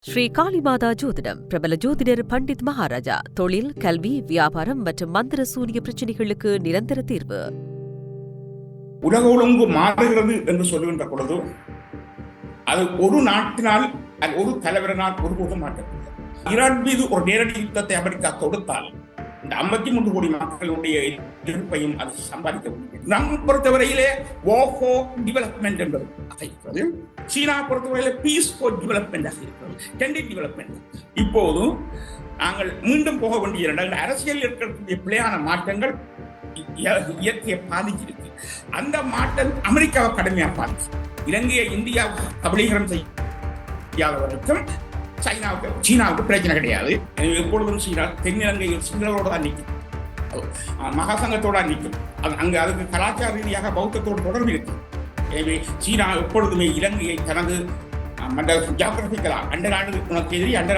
ஸ்ரீ காளிமாதா ஜோதிடம் பிரபல ஜோதிடர் பண்டித் மகாராஜா. தொழில், கல்வி, வியாபாரம் மற்றும் மந்திர சூனிய பிரச்சனைகளுக்கு நிரந்தர தீர்வு. உலக ஒழுங்கு மாறுகிறது என்று சொல்லுகின்ற பொழுது அது ஒரு நாட்டினால் ஒரு தலைவரினால் ஒருபோதும் மாற்றப்பட்டது. ஈரான் மீது ஒரு நேரடி யுத்தத்தை அமெரிக்கா தொடுத்தால் இந்த 53 கோடி மக்களுடைய எதிர்ப்பையும் அது சம்பாதிக்க முடியும். நம்ம பொறுத்தவரையிலே டெவலப்மெண்ட் என்பது இருக்கிறது. சீனா பொறுத்தவரையிலே பீஸ் ஃபார் டெவலப்மெண்ட் இருக்கிறது, டென்டிவ் டெவலப்மெண்ட். இப்போது நாங்கள் மீண்டும் போக வேண்டிய இடங்கள் அரசியல் இருக்கக்கூடிய பிழையான மாற்றங்கள் இயற்கையை பாதிச்சிருக்கு. அந்த மாற்றம் அமெரிக்காவை கடுமையாக பாதிச்சு. இலங்கையை இந்தியா கபலீகரம் செய்யாதவருக்கும் சீனாவுக்கு பிரச்சனை கிடையாது. எப்பொழுதும் சீனா தென்னிலங்கையில் சிங்களோடு தான் நிற்கும், மகாசங்கத்தோடு நிற்கும். அங்கு அதுக்கு கலாச்சார ரீதியாக பௌத்தத்தோடு தொடர்பு இருக்கு. எனவே சீனா எப்பொழுதுமே இலங்கையை தனது ஜியோகிராபிக்கலா அண்ட நாடு உனக்கு எதிரி, அண்ட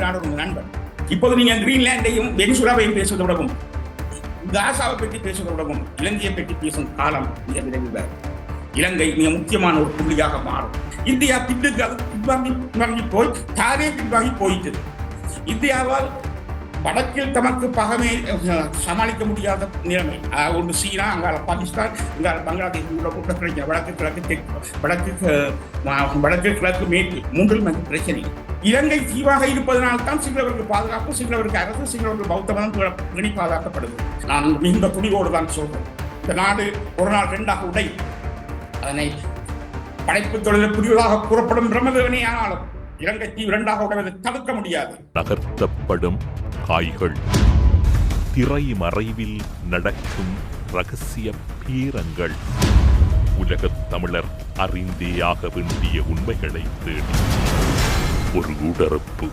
நாடு உனக்கு நண்பன். இப்போது நீங்க கிரீன்லாண்டையும் வெனிசுலாவையும் பேசுவதை விடவும், காசாவை பற்றி பேசுவதை விடவும் இலங்கையை பற்றி பேசும் காலம் மிக விரைவில் இலங்கை மிக முக்கியமான ஒரு புள்ளியாக மாறும். இந்தியா பின்வாங்கி போய் தானே பின்வாங்கி போயிட்டது. இந்தியாவால் வடக்கில் தமக்கு பகமே சமாளிக்க முடியாத நிலைமை. ஒன்று சீனா, அங்கால பாகிஸ்தான், இங்கால பங்களாதேஷ் பிரச்சனை, வடக்கு கிழக்கு மேற்கு மூன்றில் வந்து பிரச்சனை. இலங்கை தீவாக இருப்பதனால்தான் சிங்களவருக்கு பாதுகாப்பு, சிங்களவருக்கு அரசு, சிங்களவருக்கு பௌத்த மதம் பேணி பாதுகாக்கப்படுது. நான் மிகுந்த துணிவோடு தான் சொல்றேன். இந்த நாடு ஒரு நாள் இரண்டாக உடை. அதனை படைப்பு தொழில் புரிவதாக கூறப்படும் பிரம்மதேவனே ஆனாலும் இலங்கை தீவு இரண்டாக உடைவதை தடுக்க முடியாது. நகர்த்தப்படும் காய்கள், திரை மறைவில் நடக்கும் ரகசிய பீரங்கள், உலகத் தமிழர் அறிந்தேயாக வேண்டிய உண்மைகளை தேடி ஒரு உடறுப்பு.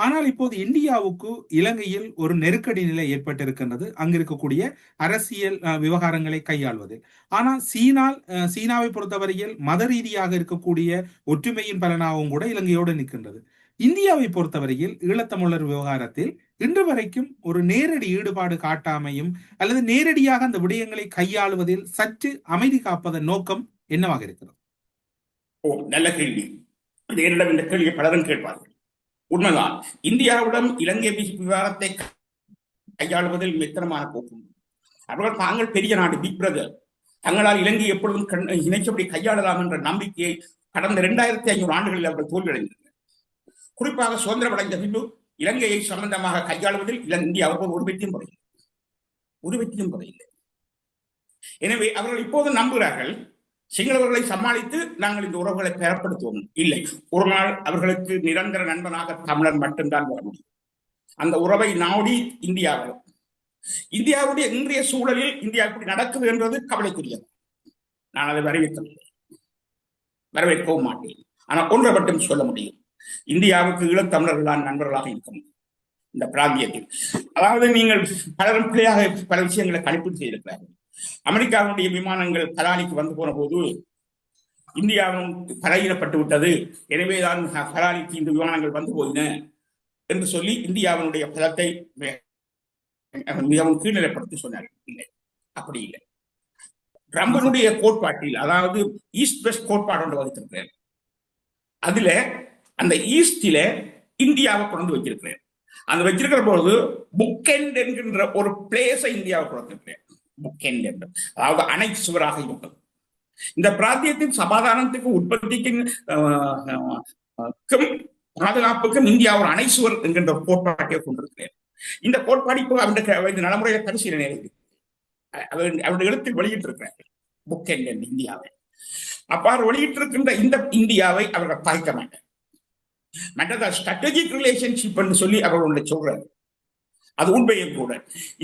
ஆனால் இப்போது இந்தியாவுக்கு இலங்கையில் ஒரு நெருக்கடி நிலை ஏற்பட்டிருக்கின்றது, அங்கு இருக்கக்கூடிய அரசியல் விவகாரங்களை கையாள்வது. ஆனால் சீனாவை பொறுத்தவரையில் மத ரீதியாக இருக்கக்கூடிய ஒற்றுமையின் பலனாகவும் கூட இலங்கையோடு நிற்கின்றது. இந்தியாவை பொறுத்தவரையில் ஈழத்தமிழர் விவகாரத்தில் இன்று வரைக்கும் ஒரு நேரடி ஈடுபாடு காட்டாமையும் அல்லது நேரடியாக அந்த விடயங்களை கையாளுவதில் சற்று அமைதி காப்பதன் நோக்கம் என்னவாக இருக்கிறது? நல்ல கேள்வி. இந்த கேள்வியை பலரும் கேட்பார்கள். உண்மைதான், இந்தியாவுடன் இலங்கை விவகாரத்தை கையாளுவதில் மெத்தனமான போக்கு. அவர்கள் தாங்கள் பெரிய நாடு, பிக் பிரதர், தங்களால் இலங்கை எப்பொழுதும் இணைச்சபடி கையாளலாம் என்ற நம்பிக்கையை கடந்த 2500 ஆண்டுகளில் அவர்கள் தோல்வியடைந்தனர். குறிப்பாக சுதந்திரம் அடைந்த பின்பு இலங்கையை சம்பந்தமாக கையாளுவதில் இந்தியாவுக்கு ஒரு வெற்றியும் குறையில்லை. எனவே அவர்கள் இப்போது நம்புகிறார்கள், சிங்களவர்களை சமாளித்து நாங்கள் இந்த உறவுகளை பெறப்படுத்துவோம். இல்லை, ஒரு நாள் அவர்களுக்கு நிரந்தர நண்பனாக தமிழர் மட்டும்தான் வர முடியும். அந்த உறவை நாடி இந்தியாவுடைய இன்றைய சூழலில் இந்தியா இப்படி நடக்குது என்றது கவலைக்குரியது. நான் அதை வரவேற்கவும் மாட்டேன். ஆனால் ஒன்றை மட்டும் சொல்ல முடியும், இந்தியாவுக்கு ஈழத்தமிழர்கள் தான் நண்பர்களாக இருக்க முடியும் இந்த பிராந்தியத்தில். அதாவது நீங்கள் பலரும் பிள்ளையாக பல விஷயங்களை கணிப்பு செய்திருக்கிறார்கள். அமெரிக்காவுடைய விமானங்கள் கலாலிக்கு வந்து போன போது இந்தியாவும் பலகீனப்பட்டு விட்டது, எனவேதான் கலாலிக்கு இந்த விமானங்கள் வந்து போயின என்று சொல்லி இந்தியாவினுடைய பலத்தை மிகவும் கீழ்நிலைப்படுத்தி சொன்னார்கள். இல்லை, அப்படி இல்லை. ட்ரம்பனுடைய கோட்பாட்டில், அதாவது ஈஸ்ட் வெஸ்ட் கோட்பாடு ஒன்று வகுத்திருக்கிறார். அதுல அந்த ஈஸ்டில இந்தியாவை கொண்டு வச்சிருக்கிறேன். அந்த வச்சிருக்கிற போது புக்கெண்ட் என்கின்ற ஒரு பிளேஸை இந்தியாவை கொடுத்திருக்கிறேன். அதாவது அணை சுவராக இருப்பது. இந்த பிராந்தியத்தின் சமாதானத்துக்கு, உற்பத்திக்கும் பாதுகாப்புக்கும் இந்தியா ஒரு அணை சுவர் என்கின்ற கோட்பாட்டை கொண்டிருக்கிறேன். இந்த கோட்பாடு இப்போ அவருடைய நடைமுறையை பரிசீலனை அவருடைய எழுத்தில் வெளியிட்டிருக்கிறார்கள். புக்கெண்ட் என்று இந்தியாவை அவ்வாறு வெளியிட்டிருக்கின்ற இந்த இந்தியாவை அவர்கள் பாய்க்க மாட்டார். மற்ற ஸ்ட்ராட்டஜிக் ரிலேஷன்ஷிப் என்று சொல்லி அவர்களுடைய சொல்றாரு. அது உண்மையும் கூட.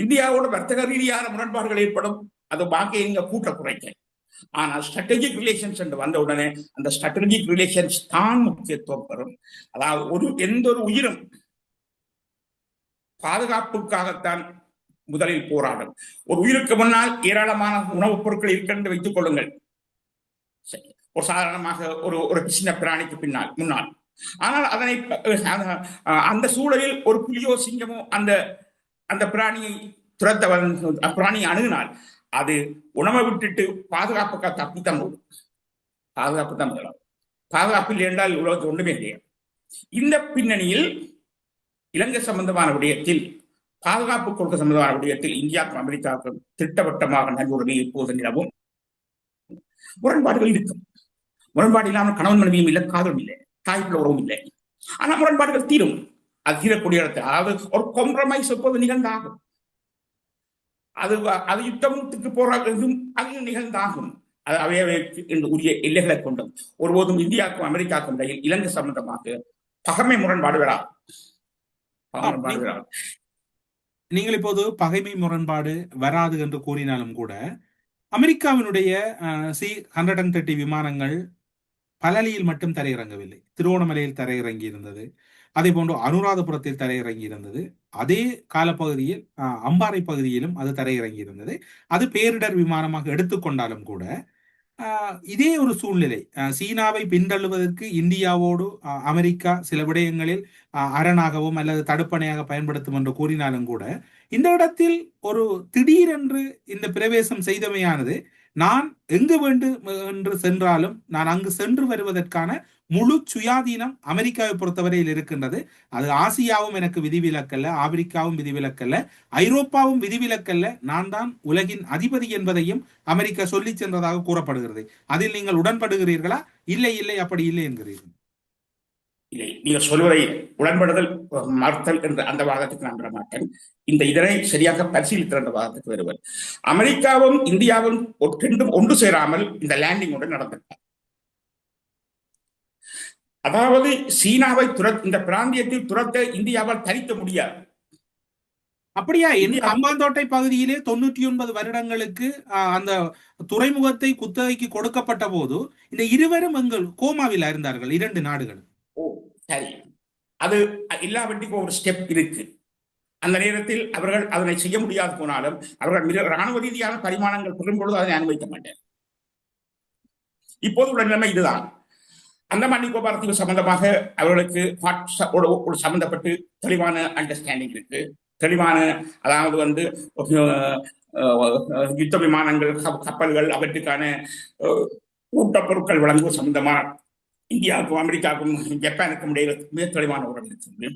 இந்தியாவோட வர்த்தக ரீதியான முரண்பாடுகள் ஏற்படும், அது பாக்கிய இங்க கூட்ட குறைக்க. ஆனால் ஸ்ட்ராட்டஜிக் ரிலேஷன்ஸ் என்று வந்த உடனே அந்த ஸ்ட்ராட்டஜிக் ரிலேஷன்ஸ் தான் முக்கியத்துவம் பெறும். அதாவது எந்த ஒரு உயிரும் பாதுகாப்புக்காகத்தான் முதலில் போராடும். ஒரு உயிருக்கு முன்னால் ஏராளமான உணவுப் பொருட்கள் இருக்கிறது வைத்துக் கொள்ளுங்கள், ஒரு சாதாரணமாக ஒரு சின்ன பிராணிக்கு முன்னால். ஆனால் அதனை அந்த சூழலில் ஒரு புலியோ சிங்கமோ அந்த பிராணியை பிராணியை அணுகினால் அது உணவை விட்டுட்டு பாதுகாப்புக்காக தப்பித்தான் போகும். பாதுகாப்பு தான் முதலாம். பாதுகாப்பு இல்லை என்றால் உலகத்தில் ஒன்றுமே கிடையாது. இந்த பின்னணியில் இலங்கை சம்பந்தமான விடயத்தில், பாதுகாப்பு கொள்கை சம்பந்தமான விடயத்தில் இந்தியாவுக்கும் அமெரிக்காவுக்கும் திட்டவட்டமாக நல்லுறவு இப்போது நிலவும். முரண்பாடுகள் இருக்கும். முரண்பாடு இல்லாமல் கணவன் மனைவியும் இல்லை, காதலும் இல்லை, தாய்ப்புள்ள உறவும் இல்லை. ஆனால் முரண்பாடுகள் தீரும். அது தீரக்கூடிய இடத்தில், அதாவது ஒரு காம்ப்ரமைஸ் எப்போது நிகழ்ந்தாகும். அது யுத்தத்துக்கு போராடும் அது நிகழ்ந்தாகும். அது அவையவைக்கு உரிய எல்லைகளை கொண்டும் ஒருபோதும் இந்தியாவுக்கும் அமெரிக்காவுக்கும் இடையில் இலங்கை சம்பந்தமாக பகைமை முரண்பாடு வராது. நீங்கள் இப்போது பகைமை முரண்பாடு வராது என்று கூறினாலும் கூட, அமெரிக்காவினுடைய C-130 விமானங்கள் பலலியில் மட்டும் தரையிறங்கவில்லை, திருவோணமலையில் தரையிறங்கி இருந்தது. அதே போன்று அனுராதபுரத்தில் தரையிறங்கி இருந்தது. அதே காலப்பகுதியில் அம்பாறை பகுதியிலும் அது தரையிறங்கி இருந்தது. அது பேரிடர் விமானமாக எடுத்துக்கொண்டாலும் கூட இதே ஒரு சூழ்நிலை, சீனாவை பின்தள்ளுவதற்கு இந்தியாவோடு அமெரிக்கா சில விடயங்களில் அரணாகவும் அல்லது தடுப்பணையாக பயன்படுத்தும் என்று கூறினாலும் கூட, இந்த இடத்தில் ஒரு திடீரென்று இந்த பிரவேசம் செய்தமையானது, நான் எங்கு வேண்டும் என்று சென்றாலும் நான் அங்கு சென்று வருவதற்கான முழு சுயாதீனம் அமெரிக்காவை பொறுத்தவரையில் இருக்கின்றது. அது ஆசியாவும் எனக்கு விதிவிலக்கல்ல, ஆப்பிரிக்காவும் விதிவிலக்கல்ல, ஐரோப்பாவும் விதிவிலக்கல்ல. நான் தான் உலகின் அதிபதி என்பதையும் அமெரிக்கா சொல்லி சென்றதாக கூறப்படுகிறது. அதில் நீங்கள் உடன்படுகிறீர்களா? இல்லை இல்லை அப்படி இல்லை என்கிறீர்கள். நீங்கள் சொல்வதை உடன்படுதல் மறுத்தல் என்ற அந்த வாதத்துக்கு நான் விட மாட்டேன். இதனை சரியாக பரிசீலித்த என்ற வாதத்துக்கு வருவது. அமெரிக்காவும் இந்தியாவும் ஒன்று சேராமல் இந்த லேண்டிங் ஒன்று நடந்திருக்கார். அதாவது சீனாவை இந்த பிராந்தியத்தில் துரத்த இந்தியாவால் தரிக்க முடியாது. அப்படியா? அம்பாந்தோட்டை பகுதியிலே 99 வருடங்களுக்கு அந்த துறைமுகத்தை குத்தகைக்கு கொடுக்கப்பட்ட போது இந்த இருவரும் எங்கள் கோமாவில் இருந்தார்கள், 2 நாடுகள். ஓ சரி, அது எல்லாவற்றுக்கும் ஒரு ஸ்டெப் இருக்கு. அந்த நேரத்தில் அவர்கள் அதனை செய்ய முடியாது போனாலும் அவர்கள் ராணுவ ரீதியான பரிமாணங்கள் பெறும்பொழுது அதனை அனுமதிக்க மாட்டார். இப்போது உள்ள நிலைமை இதுதான். அந்தமான் நிக்கோபார் தீவு சம்பந்தமாக அவர்களுக்கு சம்பந்தப்பட்டு தெளிவான அண்டர்ஸ்டாண்டிங் இருக்கு. தெளிவான, அதாவது யுத்த விமானங்கள், கப்பல்கள், அவற்றுக்கான ஊட்டப்பொருட்கள் வழங்குவது சம்பந்தமாக இந்தியாவுக்கும் அமெரிக்காவுக்கும் ஜப்பானுக்கும் இடையே மிக தெளிவான உறவு இருக்கிறது.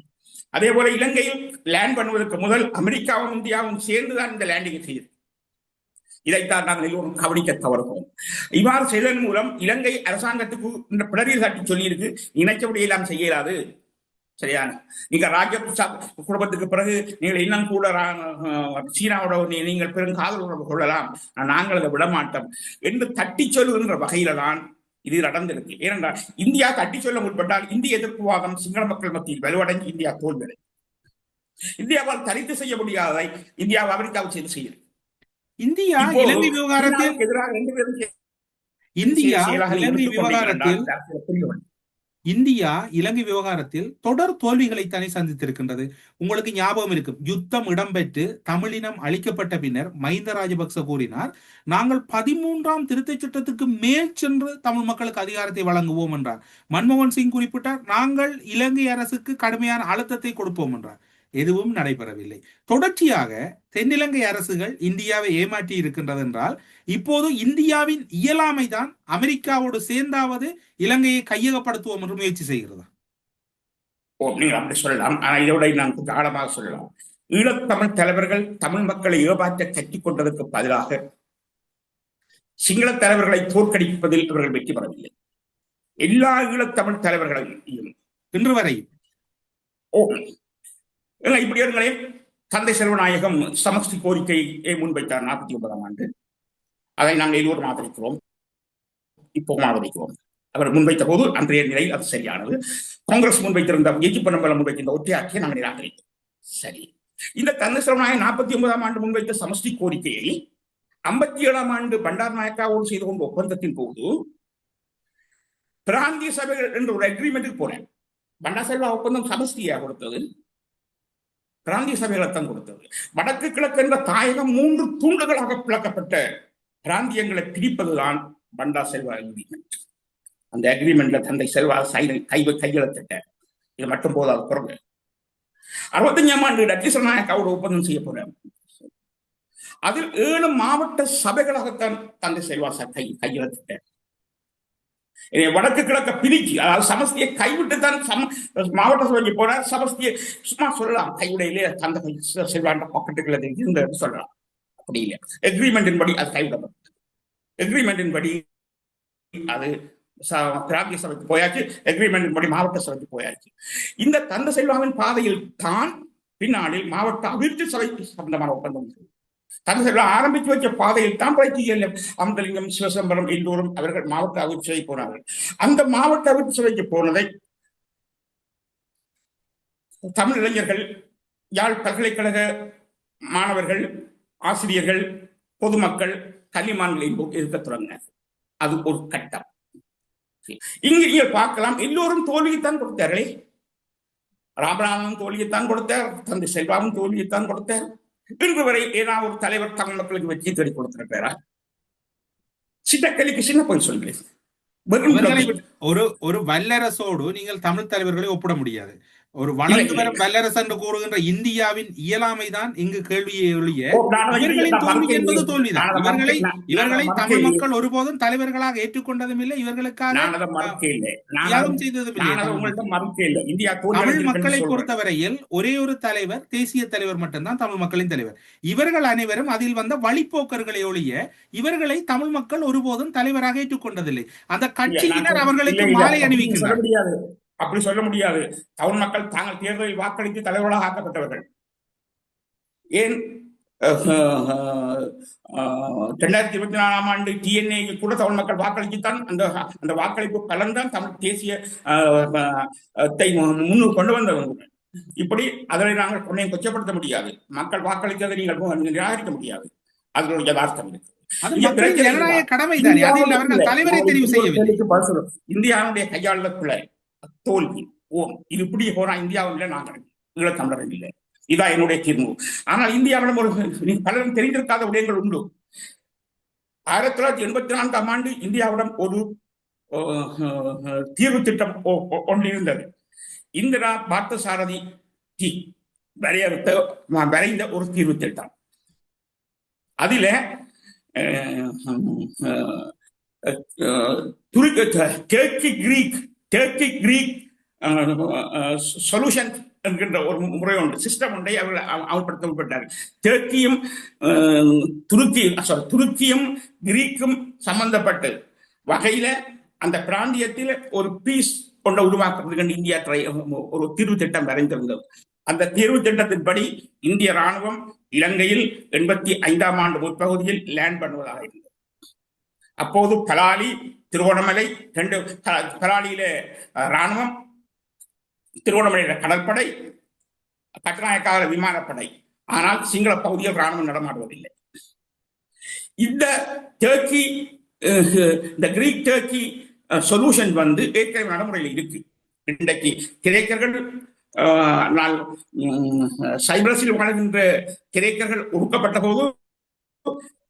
அதே போல இலங்கையில் லேண்ட் பண்ணுவதற்கு முதல் அமெரிக்காவும் இந்தியாவும் சேர்ந்துதான் இந்த லேண்டிங்கை செய்தது. இதைத்தான் நாங்கள் எல்லோரும் கவனிக்க தவறுகிறோம். இவ்வாறு செய்ததன் மூலம் இலங்கை அரசாங்கத்துக்கு இந்த பிளரில் காட்டி சொல்லியிருக்கு, இணைச்சபடி எல்லாம் செய்யலாது. சரியான, நீங்க ராஜபக்ச குடும்பத்துக்கு பிறகு நீங்கள் இன்னும் கூட சீனாவோட நீங்கள் பெரும் காதல் உறவு கொள்ளலாம், நாங்கள் அதை விடமாட்டோம் என்று தட்டி சொல்லுகின்ற வகையில தான் இது நடந்திருக்கு. ஏனென்றால் இந்தியா தட்டி சொல்ல முற்பட்டால் இந்திய எதிர்ப்பு வாதம் சிங்கள மக்கள் மத்தியில் வலுவடைந்து இந்தியா தோல்வியடை. இந்தியாவால் தரித்து செய்ய முடியாததை இந்தியா அமெரிக்காவை செய்து செய்யுது. இந்தியா இலங்கை விவகாரத்தில் இந்தியா இலங்கை விவகாரத்தில் தொடர் தோல்விகளை தானே சந்தித்திருக்கின்றது. உங்களுக்கு ஞாபகம் இருக்கும், யுத்தம் இடம்பெற்று தமிழினம் அளிக்கப்பட்ட பின்னர் மஹிந்த ராஜபக்ச கூறினார், நாங்கள் 13ஆம் திருத்தச் சட்டத்துக்கு மேல் சென்று தமிழ் மக்களுக்கு அதிகாரத்தை வழங்குவோம் என்றார். மன்மோகன் சிங் குறிப்பிட்டார், நாங்கள் இலங்கை அரசுக்கு கடுமையான அழுத்தத்தை கொடுப்போம் என்றார். எதுவும் நடைபெறவில்லை. தொடர்ச்சியாக தென்னிலங்கை அரசுகள் இந்தியாவை ஏமாற்றி இருக்கின்றது என்றால், இப்போது இந்தியாவின் இயலாமை தான் அமெரிக்காவோடு சேர்ந்தாவது இலங்கையை கையகப்படுத்துவோம் என்று முயற்சி செய்கிறதா? நீங்கள் அப்படி சொல்லலாம். ஆனால் இதோட நான் கொஞ்சம் ஆழமாக சொல்லலாம். ஈழத்தமிழ் தலைவர்கள் தமிழ் மக்களை ஏமாற்ற கற்றுக் கொண்டதற்கு பதிலாக சிங்கள தலைவர்களை தோற்கடிப்பதில் இவர்கள் வெற்றி பெறவில்லை. எல்லா ஈழத்தமிழ் தலைவர்களையும் இன்று வரை இப்படி ஒருங்களே தந்தை செல்வநாயகம் சமஷ்டி கோரிக்கையை முன்வைத்தார் 49ஆம் ஆண்டு. அதை நாங்கள் எல்லோரும் ஆதரிக்கிறோம், இப்போ ஆதரிக்கிறோம். அவர் முன்வைத்த போது அன்றைய நிலையில் அது சரியானது. காங்கிரஸ் முன்வைத்திருந்த எஜிப்பனம்பலம் முன்வைத்திருந்த ஒற்றையாட்சியை நாங்கள் நிராகரித்தோம். சரி, இந்த தந்தை செல்வநாயகம் 49ஆம் ஆண்டு முன்வைத்த சமஷ்டி கோரிக்கையை 57ஆம் ஆண்டு பண்டார் நாயக்காவோடு செய்து கொண்ட ஒப்பந்தத்தின் போது பிராந்திய சபைகள் என்ற ஒரு அக்ரிமெண்ட்டுக்கு போனேன். பண்டார் செல்வா ஒப்பந்தம் சமஷ்டியாக கொடுத்தது, பிராந்திய சபைகளைத்தான் கொடுத்தது. வடக்கு கிழக்கு என்ற தாயகம் 3 தூண்டுகளாக பிளக்கப்பட்ட பிராந்தியங்களை பிரிப்பதுதான் பண்டார் செல்வா அக்ரிமெண்ட். அந்த அக்ரிமெண்ட்ல தந்தை செல்வா கையெழுத்திட்ட. இது மட்டும் போதாது. பிறகு 65ஆம் ஆண்டு டட்லிஸ் நாயக்காவோட ஒப்பந்தம் செய்ய போறேன். அதில் 7 மாவட்ட சபைகளாகத்தான் தந்தை செல்வா கையெழுத்திட்டார். வடக்கு கிழக்க பிரிச்சு, அதாவது சமஸ்தியை கைவிட்டு தான் மாவட்ட சபைக்கு போனார். சமஸ்தியை சும்மா சொல்லலாம், கைவிடையிலே தந்தை செல்வாண்ட பாக்கெட்டுகளை இருந்த சொல்லலாம். அப்படி இல்லை, எக்ரிமெண்டின் படி அது கைவிடப்பட்டது. எக்ரிமெண்டின் படி அது பிராந்திய சபைக்கு போயாச்சு, எக்ரிமெண்டின் படி மாவட்ட சபைக்கு போயாச்சு. இந்த தந்தை செல்வாவின் பாதையில் தான் பின்னாளில் மாவட்ட அபிவிருத்தி சபைக்கு சம்பந்தமான ஒப்பந்தம். தந்தை செல்வா ஆரம்பித்து வச்ச பாதையில் தான் அமிர்தலிங்கம், சிவசம்பரம் எல்லோரும் அவர்கள் மாவட்ட அபிவிருத்தி சபைக்கு போனார்கள். அந்த மாவட்ட அபிவிருத்தி சபைக்கு போனதை தமிழ் இளைஞர்கள், யாழ் பல்கலைக்கழக மாணவர்கள், ஆசிரியர்கள், பொதுமக்கள், கல்விமான்களை இருக்க தொடங்கினார். அது ஒரு கட்டம். இங்கு நீங்கள் பார்க்கலாம், எல்லோரும் தோல்வியைத்தான் கொடுத்தார்களே. ராமநாதன் தோல்வியைத்தான் கொடுத்தார், தந்தை செல்வாவும் தோல்வியைத்தான் கொடுத்தார். இன்று வரை ஏதாவது ஒரு தலைவர் தமிழ் மக்களுக்கு வெற்றி தேடி கொடுத்திருக்கிறாரா? சின்னக்கலிக்கு சின்ன போய் சொல்கிறேன். ஒரு வல்லரசோடு நீங்கள் தமிழ் தலைவர்களை ஒப்பிட முடியாது. ஒரு வளர்ந்து வரும் வல்லரசு என்று கூறுகின்ற இந்தியாவின் இயலாமைதான் இங்கு கேள்வியை ஒழிய இவர்களின் தோல்வி என்பது தோல்விதான். இவர்களை தமிழ் மக்கள் ஒருபோதும் தலைவர்களாக ஏற்றுக்கொண்டதும் இல்லை, இவர்களுக்காக தியாகம் செய்ததும் இல்லை. தமிழ் மக்களை பொறுத்தவரையில் ஒரே ஒரு தலைவர், தேசிய தலைவர் மட்டும்தான் தமிழ் மக்களின் தலைவர். இவர்கள் அனைவரும் அதில் வந்த வழிப்போக்கர்களை ஒழிய இவர்களை தமிழ் மக்கள் ஒருபோதும் தலைவராக ஏற்றுக்கொண்டதில்லை. அந்த கட்சியினர் அவர்களுக்கு மாலை அணிவிக்கின்றனர். அப்படி சொல்ல முடியாது. தமிழ் மக்கள் தாங்கள் தேர்தலில் வாக்களித்து தலைவர்களாக ஆக்கப்பட்டவர்கள். ஏன் 2024ஆம் ஆண்டு TNA கூட தமிழ் மக்கள் வாக்களித்துத்தான் அந்த வாக்களிப்பு பலன்தான் தமிழ் தேசிய முன்னுக்கு கொண்டு வந்தவங்க. இப்படி அதனை நாங்கள் கொண்டையும் கொச்சப்படுத்த முடியாது. மக்கள் வாக்களித்ததை நீங்கள் நிராகரிக்க முடியாது. அதனுடைய யதார்த்தம் இருக்கு. இந்தியாவுடைய கையாள தோல்வி இது இப்படி போனா இந்தியாவில் நாங்கள் ஈழத்தமிழர்கள் இல்லை. இதான் என்னுடைய தீர்வு. ஆனால் இந்தியாவிடம் ஒரு பலரும் தெரிந்திருக்காத விடயங்கள் உண்டு. 1984ஆம் ஆண்டு இந்தியாவிடம் ஒரு தீர்வு திட்டம் ஒன்று இருந்தது. இந்திரா பார்த்தசாரதி வரைந்த ஒரு தீர்வு திட்டம். அதில டர்க்கி கிரீக் சொல்யூஷன் என்கின்ற ஒரு முறை ஒன்று, சிஸ்டம் ஒன்றை அவர்கள் அமல்படுத்தப்பட்டார்கள். துருக்கியும் கிரீக்கும் சம்பந்தப்பட்ட வகையில அந்த பிராந்தியத்தில் ஒரு பீஸ் கொண்ட உருவாக்குறது இந்தியா ஒரு தீர்வு திட்டம் வரைந்திருந்தது. அந்த தீர்வு திட்டத்தின்படி இந்திய ராணுவம் இலங்கையில் 85ஆம் ஆண்டு முற்பகுதியில் லேண்ட் பண்ணுவதாக இருந்தது. அப்போது பலாலி, திருவோணமலை, பலாலியில ராணுவம், திருவோணமலையில கடற்படை, கட்டுநாயக்கால விமானப்படை. ஆனால் சிங்கள பகுதியில் ராணுவம் நடமாடுவதில்லை. இந்த கிரீக் டர்க்கி சொல்யூஷன் ஏற்கனவே நடைமுறையில் இருக்கு. இன்றைக்கு கிரேக்கர்கள் சைப்ரஸில் வாழ்கின்ற கிரேக்கர்கள் ஒடுக்கப்பட்ட போது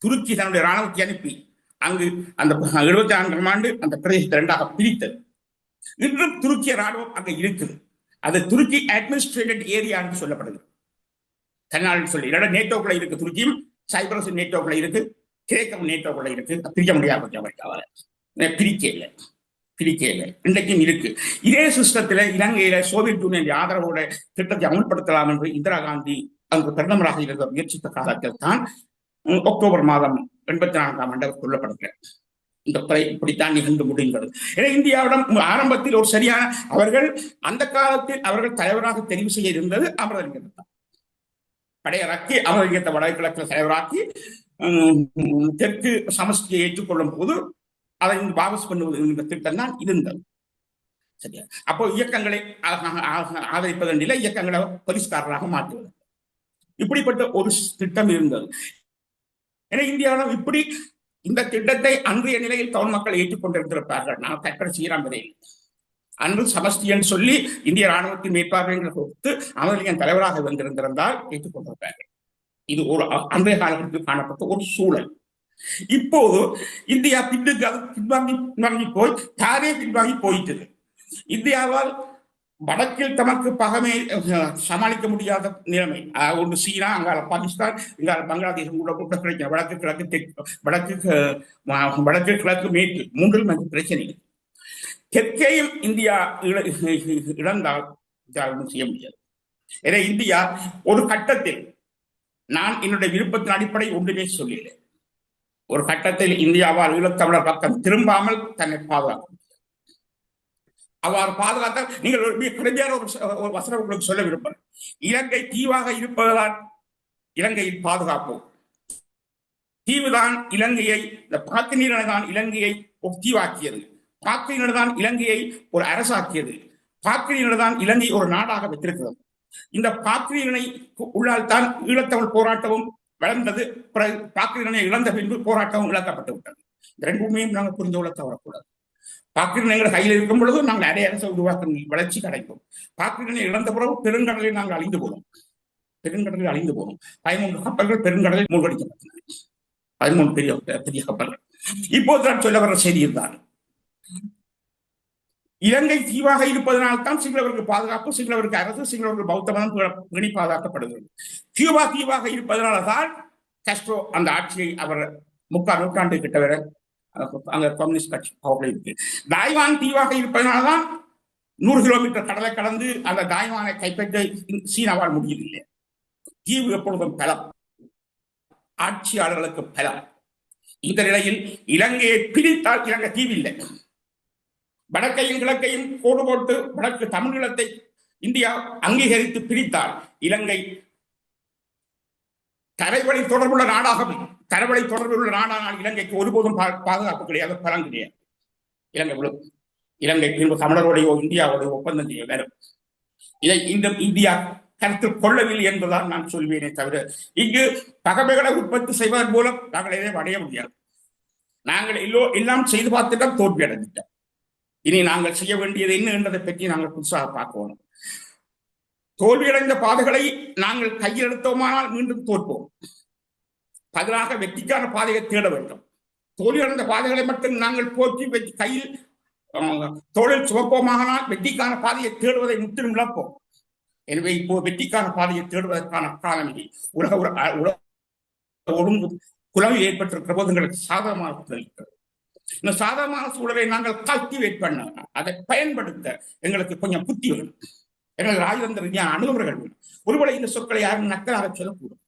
துருக்கி தன்னுடைய ராணுவத்தை அனுப்பி அங்கு அந்த 74ஆம் ஆண்டு அந்த பிரதேசத்தை 2ஆக பிரித்தது. இன்றும் துருக்கிய ராணுவம் அங்க இருக்குது. அது துருக்கி அட்மினிஸ்ட்ரேட்டட் ஏரியா என்று சொல்லப்படுகிறது. தன்னாலும் சொல்லி நேட்டோக்குள்ள இருக்கு. துருக்கியும் சைப்ரஸ் நேட்டோக்குள்ள இருக்கு, கிரேக்கம் நேட்டோக்குள்ள இருக்கு. பிரிக்க முடியாது, பிரிக்க இல்லை. இன்றைக்கும் இருக்கு. இதே சிஸ்டத்துல இலங்கையில சோவியத் யூனியன் ஆதரவோட திட்டத்தை அமல்படுத்தலாம் என்று இந்திரா காந்தி அங்கு பிரதமராக இருந்த முயற்சித்த காலத்தில் தான் அக்டோபர் மாதம் 84ஆம் ஆண்டு கொல்லப்படுகிறார். இந்த இப்படித்தான் நிகழ்ந்து முடிந்தது. இந்தியாவிடம் ஆரம்பத்தில் ஒரு சரியான அவர்கள் அந்த காலத்தில் அவர்கள் தலைவராக தெரிவு செய்ய இருந்தது அமரலிங்கம் தான். படையராக்கி அமரலிங்கத்தை வடகிழக்கு தலைவராக்கி தெற்கு சமஸ்தியை ஏற்றுக்கொள்ளும் போது அதை வாபஸ் பண்ணுவது என்கிற திட்டம் தான் இருந்தது. சரியா? அப்போ இயக்கங்களை ஆதரிப்பதன் நிலை இயக்கங்களை பரிஷ்காரராக மாற்றுவது, இப்படிப்பட்ட ஒரு திட்டம் இருந்தது. ஏன்னா இந்தியாவிடம் இப்படி இந்த திட்டத்தை அன்றைய நிலையில் தமிழ் மக்கள் ஏற்றுக்கொண்டிருந்திருப்பார்கள். நான் தற்கொலை செய்யலாம் வரையில் அன்று சமஸ்தி என்று சொல்லி இந்திய ராணுவத்தின் மேற்பார்வைகளை கொடுத்து அமரலிங்கம் தலைவராக வந்திருந்திருந்தால் ஏற்றுக்கொண்டிருப்பார்கள். இது ஒரு அன்றைய காலத்தில் காணப்பட்ட ஒரு சூழல். இப்போது இந்தியா பின்வாங்கி போய் தானே பின்வாங்கி போயிட்டது. இந்தியாவால் வடக்கில் தமக்கு பகமை சமாளிக்க முடியாத நிலைமை. ஒன்று சீனா, அங்கால பாகிஸ்தான், இங்கால பங்களாதேஷ் கூட கூட்ட பிரச்சனை, வடக்கு கிழக்கு தெற்கு, வடக்கு கிழக்கு மேற்கு மூன்றில் நமக்கு பிரச்சனை. தெற்கேயும் இந்தியா இழந்தால் ஒன்றும் செய்ய முடியாது. எனவே இந்தியா ஒரு கட்டத்தில், நான் என்னுடைய விருப்பத்தின் அடிப்படை ஒன்றுமே சொல்லினேன், ஒரு கட்டத்தில் இந்தியாவால் ஈழத்தமிழர் பக்கம் திரும்பாமல் தன்னை பாதுகாக்கும். அவ்வாறு பாதுகாத்தால் நீங்கள் கடுமையான ஒரு வசனம் உங்களுக்கு சொல்ல விரும்புகிறேன். இலங்கை தீவாக இருப்பதால் இலங்கையில் பாதுகாப்போம். தீவுதான் இலங்கையை, இந்த பாக்கு நீரில்தான் இலங்கையை ஒரு தீவாக்கியது. பாக்கு நீரில்தான் இலங்கையை ஒரு அரசாக்கியது. பாக்கு நீரில்தான் இலங்கை ஒரு நாடாக வைத்திருக்கிறது. இந்த பாக்கு நீரினை உள்ளால் தான் ஈழத்தமிழ் போராட்டமும் வளர்ந்தது. பாக்கு நீரினை இழந்த பின்பு போராட்டமும் இழக்கப்பட்டு விட்டது. இந்த ரெண்டுமே நாங்கள் புரிந்து கொள்ள தவறக்கூடாது. பாக்கிரனை எங்கள் கையில் இருக்கும் பொழுது நாங்கள் அடையாளத்தை உருவாக்க வளர்ச்சி கிடைக்கும். பாக்கிரனை இழந்த பிறகு பெருங்கடலில் நாங்கள் அழிந்து போனோம். 13 கப்பல்கள் பெருங்கடலில் மூழ்கடிக்கப்பட்டன. 13 பெரிய கப்பல்கள். இப்போது நான் சொல்ல வர செய்தி தான், இலங்கை தீவாக இருப்பதனால்தான் சிங்களவருக்கு பாதுகாப்பு, சிங்களவருக்கு அரசு, சிங்களவருக்கு பௌத்த மதம் பேணி பாதுகாக்கப்படுகிறது. கியூபா தீவாக இருப்பதனால்தான் காஸ்ட்ரோ அந்த ஆட்சியை அவர் 3/4 நூற்றாண்டு கிட்ட வர அங்க கம்யூனிஸ்ட் கட்சி பவர்ல இருக்கு. தாய்வான் தீவாக இருப்பதனால்தான் 100 கிலோமீட்டர் கடலை கடந்து அந்த தாய்வானை கைப்பற்ற சீனாவால் முடியவில்லை. தீவு எப்பொழுதும் பலம், ஆட்சியாளர்களுக்கு பலம். இந்த நிலையில் இலங்கையை பிரித்தால் இலங்கை தீவு இல்லை. வடக்கையும் கிழக்கையும் கோடு போட்டு வடக்கு தமிழீழத்தை இந்தியா அங்கீகரித்து பிரித்தால் இலங்கை தரைவழி தொடர்புள்ள நாடாகும். தரைவழி தொடர்புள்ள நாடானால் இலங்கைக்கு ஒருபோதும் பாதுகாப்பு கிடையாது, பலம் கிடையாது. இலங்கை பின்பு தமிழருடைய இந்தியாவுடைய ஒப்பந்தம் செய்ய வேண்டும். இதை இந்த இந்தியா கருத்தில் கொள்ளவில்லை என்பதால் நான் சொல்வேனே தவிர, இங்கு பகைமைகளை உற்பத்தி செய்வதன் மூலம் நாங்கள் எதையும் அடைய முடியாது. நாங்கள் எல்லாம் செய்து பார்த்துட்டால் தோல்வி அடைந்துட்டோம். இனி நாங்கள் செய்ய வேண்டியது என்ன என்பதை பற்றி நாங்கள் புதுசாக பார்க்கணும். தோல்வியடைந்த பாதைகளை நாங்கள் கையில் எடுத்தோமானால் மீண்டும் தோற்போம். பதிலாக வெற்றிக்கான பாதையை தேட வேண்டும். தோல்வியடைந்த பாதைகளை மட்டும் நாங்கள் போற்றி கையில் தோளில் சுமப்போமானால் வெற்றிக்கான பாதையை தேடுவதை முற்றிலும் இழப்போம். எனவே இப்போ வெற்றிக்கான பாதையை தேடுவதற்கான காலம் இது. உலக ஒழுங்கு குழம்பு ஏற்பட்டிருக்கிற போது எங்களுக்கு சாதகமாக இந்த சாதகமான சூழலை நாங்கள் கல்டிவேட் பண்ண, அதை பயன்படுத்த எங்களுக்கு கொஞ்சம் புத்தி வேணும். எங்களுக்கு ராஜதந்திர ரீதியான அணுகுமுறைகள் வேணும். ஒருவேளை இந்த சொற்களை யாரும் நக்கலாக சொல்லக்கூடும்.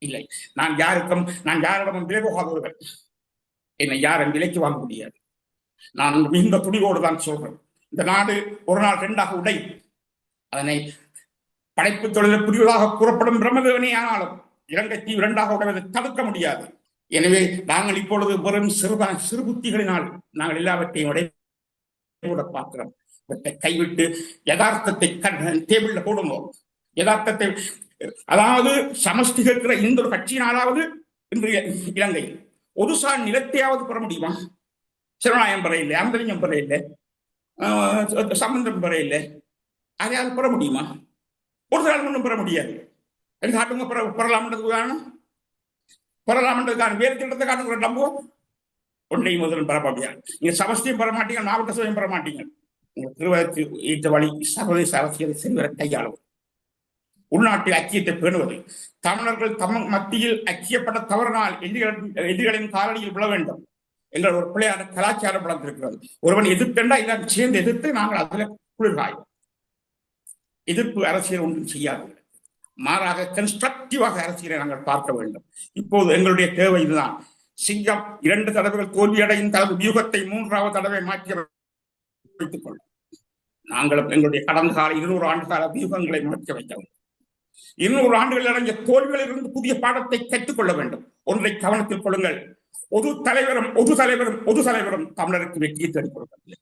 இல்லை, நான் யாரிடமும் விலை போகாத ஒருவர். என்னை யாரும் விலைக்கு வாங்க முடியாது. நான் மிகுந்த துணிவோடு தான் சொல்றேன். இந்த நாடு ஒரு நாள் 2ஆக உடையும். அதனை படைப்பு தொழில் புரிவதாக கூறப்படும் பிரம்மதேவனே ஆனாலும் இலங்கை தீவு 2ஆக உடைவதை தடுக்க முடியாது. எனவே நாங்கள் இப்பொழுது வெறும் சிறு புத்திகளினால் நாங்கள் எல்லாவற்றையும் உடைய பார்க்கிறோம். கைவிட்டு யதார்த்தத்தை டேபிள்ல போடுவோம். யதார்த்தத்தை, அதாவது சமஷ்டி கேட்கிற இந்த ஒரு கட்சியினாலாவது இன்று இலங்கையில் ஒரு சார் நிலத்தையாவது பெற முடியுமா? சிவநாயம் பெற இல்லை, அந்தரியம் பெற இல்லை, சம்பந்தம் பெற இல்லை, அதையாவது பெற முடியுமா? ஒரு சார் ஒன்றும் பெற முடியாது. காட்டுங்க பெறலாம்ன்றது காரணம், பெறலாம்ன்றதுக்கான வேறு திட்டத்தை காட்டுங்கிற நம்புவோம். ஒன்றையும் முதலும் பெற முடியாது. நீங்க சமஷ்டியும் பெற மாட்டீங்க, மாவட்ட சபையும் பெற மாட்டீங்க. உங்கள் திருவதற்கு ஈட்ட வழி சர்வதேச அரசியலை செல்வதை கையாளுவது, உள்நாட்டில் ஐக்கியத்தை பேணுவது. தமிழர்கள் மத்தியில் ஐக்கியப்பட தவறினால் எதிரிகளின் காலடியில் விழ வேண்டும். எங்கள் ஒரு பிள்ளையான கலாச்சாரம் வளர்ந்திருக்கிறது. ஒருவன் எதிர்த்தா எல்லாம் சேர்ந்து எதிர்த்து நாங்கள் அதில் குளிர்காயும். எதிர்ப்பு அரசியல் ஒன்றும் செய்யாது. மாறாக கன்ஸ்ட்ரக்டிவாக அரசியலை நாங்கள் பார்க்க வேண்டும். இப்போது எங்களுடைய தேவை இதுதான். சிங்கம் 2 தடவைகள் தோல்வியடையும் தனது வியூகத்தை 3ஆவது தடவை மாற்றி வைத்துக் கொள்ளும். நாங்களும் எங்களுடைய கடந்த கால 200 ஆண்டு கால வியூகங்களை மாற்றி வைக்க வேண்டும். 200 ஆண்டுகள் அடைஞ்ச தோல்விகளிலிருந்து புதிய பாடத்தை கற்றுக்கொள்ள வேண்டும். ஒன்றை கவனத்தில் கொள்ளுங்கள். ஒரு தலைவரும் தமிழருக்கு வெற்றியை தேடிக் கொடுக்கவில்லை.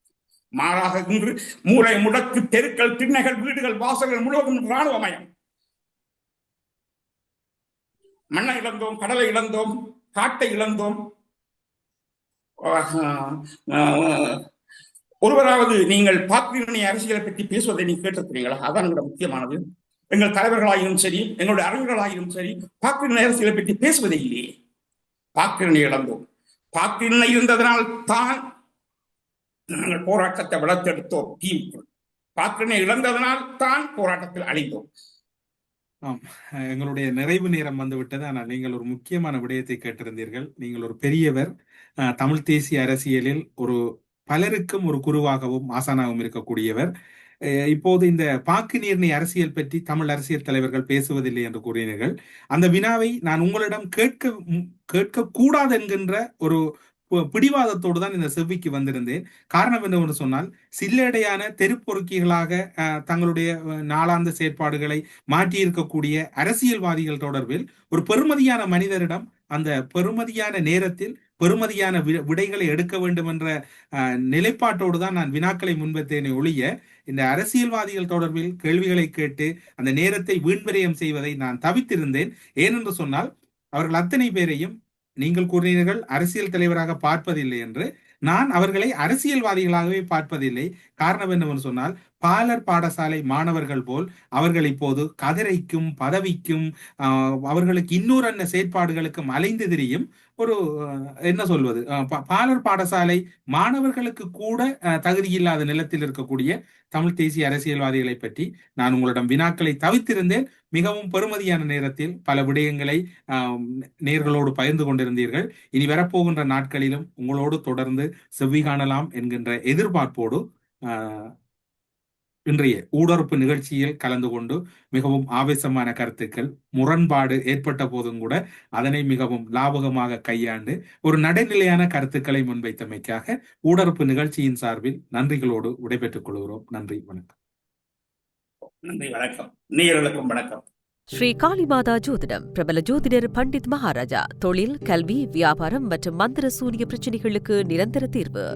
மாறாக இன்று மூளை முடக்கு, தெருக்கள், திண்ணைகள், வீடுகள், வாசல்கள் முழுவதும் இராணுவமயம். மண்ணை இழந்தோம், கடலை இழந்தோம், காட்டை இழந்தோம். ஒருவராவது நீங்கள் பாக்கிரணி அரசியலை பற்றி பேசுவதை நீங்க கேட்டிருக்கிறீங்களா? அதான் முக்கியமானது. எங்கள் தலைவர்களாயினும் சரி, எங்களுடைய அறிஞர்களாயினும் சரி, பாக்கிரணி அரசியலை பற்றி பேசுவதே இல்லையே. பாக்கிரணி இழந்தோம். பாக்கிரணை இருந்ததனால் தான் நாங்கள் போராட்டத்தை வளர்த்தெடுத்தோம். பாக்கினை இழந்ததனால் தான் போராட்டத்தில் அழிந்தோம். ஆம், எங்களுடைய நிறைவு நேரம் வந்துவிட்டது. ஆனால் நீங்கள் ஒரு முக்கியமான விடயத்தை கேட்டிருந்தீர்கள். நீங்கள் ஒரு பெரியவர், தமிழ் தேசிய அரசியலில் ஒரு பலருக்கும் ஒரு குருவாகவும் ஆசானாகவும் இருக்கக்கூடியவர். இப்போது இந்த பாக்கு நீர்ணை அரசியல் பற்றி தமிழ் அரசியல் தலைவர்கள் பேசுவதில்லை என்று கூறினீர்கள். அந்த வினாவை நான் உங்களிடம் கேட்க கூடாது என்கின்ற ஒரு பிடிவாதத்தோடு தான் இந்த செவ்விக்கு வந்திருந்தேன். காரணம் என்னவென்று சொன்னால், சில்லடையான தெருப்பொறுக்கிகளாக தங்களுடைய நாளாந்த செயற்பாடுகளை மாற்றியிருக்கக்கூடிய அரசியல்வாதிகள் தொடர்பில் ஒரு பெருமதியான மனிதரிடம் அந்த பெருமதியான நேரத்தில் பெருமதியான விடைகளை எடுக்க வேண்டும் என்ற நிலைப்பாட்டோடு தான் நான் வினாக்களை முன்வைத்தேனே ஒழிய, இந்த அரசியல்வாதிகள் தொடர்பில் கேள்விகளை கேட்டு அந்த நேரத்தை வீண்விரயம் செய்வதை நான் தவிர்த்திருந்தேன். ஏனென்று சொன்னால், அவர்கள் அத்தனை பேரையும் நீங்கள் கூறினீர்கள் அரசியல் தலைவராக பார்ப்பதில்லை என்று. நான் அவர்களை அரசியல்வாதிகளாகவே பார்ப்பதில்லை. காரணம் என்னவென்று சொன்னால், பாலர் பாடசாலை மாணவர்கள் போல் அவர்கள் இப்போது கதிரைக்கும் பதவிக்கும் அவர்களுக்கு இன்னொரு செயற்பாடுகளுக்கும் அலைந்து திரியும் ஒரு என்ன சொல்வது, பாலர் பாடசாலை மாணவர்களுக்கு கூட தகுதியில்லாத நிலத்தில் இருக்கக்கூடிய தமிழ் தேசிய அரசியல்வாதிகளை பற்றி நான் உங்களிடம் வினாக்களை தவிர்த்திருந்தேன். மிகவும் பெருமதியான நேரத்தில் பல விடயங்களை நேர்களோடு பகிர்ந்து கொண்டிருந்தீர்கள். இனி வரப்போகின்ற நாட்களிலும் உங்களோடு தொடர்ந்து செவ்வி காணலாம் என்கின்ற எதிர்பார்ப்போடு இன்றைய ஊடறுப்பு நிகழ்ச்சியில் கலந்து கொண்டு மிகவும் ஆவேசமான கருத்துக்கள், முரண்பாடு ஏற்பட்ட போதும் கூட அதனை மிகவும் லாபகமாக கையாண்டு ஒரு நடுநிலையான கருத்துக்களை முன்வைத்தமைக்காக ஊடறுப்பு நிகழ்ச்சியின் சார்பில் நன்றிகளோடு விடைபெற்றுக் கொள்கிறோம். நன்றி, வணக்கம். நன்றி, வணக்கம். நேயர்களுக்கும் வணக்கம். ஸ்ரீ காளிமாதா ஜோதிடம் பிரபல ஜோதிடர் பண்டித் மகாராஜா. தொழில், கல்வி, வியாபாரம் மற்றும் மந்திர சூனிய பிரச்சனைகளுக்கு நிரந்தர தீர்வு.